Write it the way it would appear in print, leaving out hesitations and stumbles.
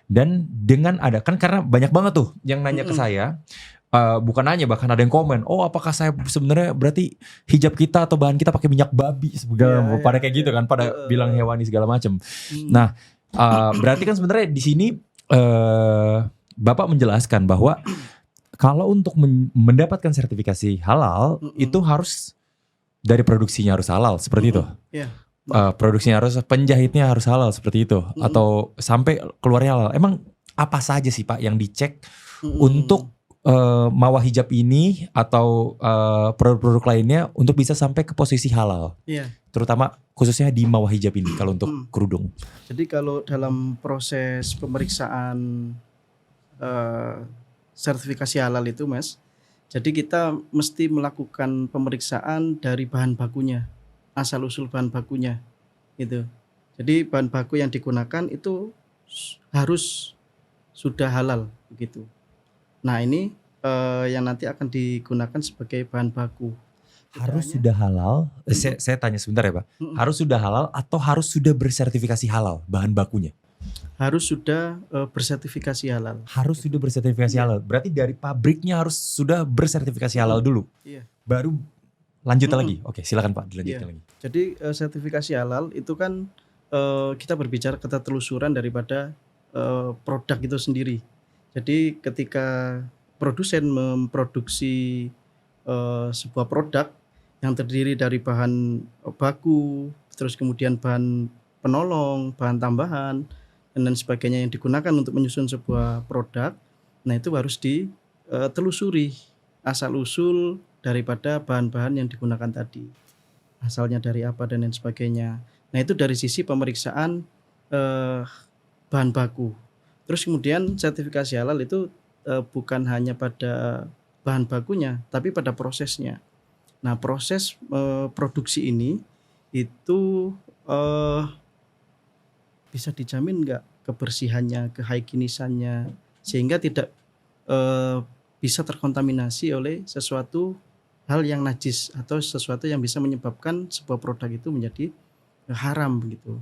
Dan dengan ada, kan karena banyak banget tuh yang nanya ke saya, bukan nanya, bahkan ada yang komen, oh apakah saya sebenarnya berarti hijab kita atau bahan kita pakai minyak babi segala, pada kayak gitu kan, pada bilang hewani segala macam. Nah, berarti kan sebenarnya di sini Bapak menjelaskan bahwa kalau untuk mendapatkan sertifikasi halal itu harus dari produksinya harus halal seperti itu. Produksinya harus, penjahitnya harus halal seperti itu, atau sampai keluarnya halal. Emang apa saja sih Pak yang dicek untuk mawar hijab ini atau produk-produk lainnya untuk bisa sampai ke posisi halal? Terutama khususnya di mawar hijab ini kalau untuk kerudung. Jadi kalau dalam proses pemeriksaan sertifikasi halal itu Mas, jadi kita mesti melakukan pemeriksaan dari bahan bakunya, asal usul bahan bakunya gitu. Jadi bahan baku yang digunakan itu harus sudah halal begitu. Nah ini yang nanti akan digunakan sebagai bahan baku. Harus sudah halal, saya tanya sebentar ya Pak, harus sudah halal atau harus sudah bersertifikasi halal bahan bakunya? Harus sudah bersertifikasi halal. Harus sudah bersertifikasi halal, berarti dari pabriknya harus sudah bersertifikasi halal dulu? Baru lanjut lagi. Oke, silakan Pak, dilanjutkan lagi. Jadi sertifikasi halal itu kan kita berbicara ketertelusuran daripada produk itu sendiri. Jadi ketika produsen memproduksi sebuah produk yang terdiri dari bahan baku, terus kemudian bahan penolong, bahan tambahan, dan sebagainya yang digunakan untuk menyusun sebuah produk, nah itu harus ditelusuri asal usul daripada bahan-bahan yang digunakan tadi, asalnya dari apa dan lain sebagainya. Nah itu dari sisi pemeriksaan bahan baku. Terus kemudian sertifikasi halal itu bukan hanya pada bahan bakunya, tapi pada prosesnya. Nah proses produksi ini itu bisa dijamin nggak kebersihannya, kehygienisannya, sehingga tidak bisa terkontaminasi oleh sesuatu hal yang najis atau sesuatu yang bisa menyebabkan sebuah produk itu menjadi haram begitu.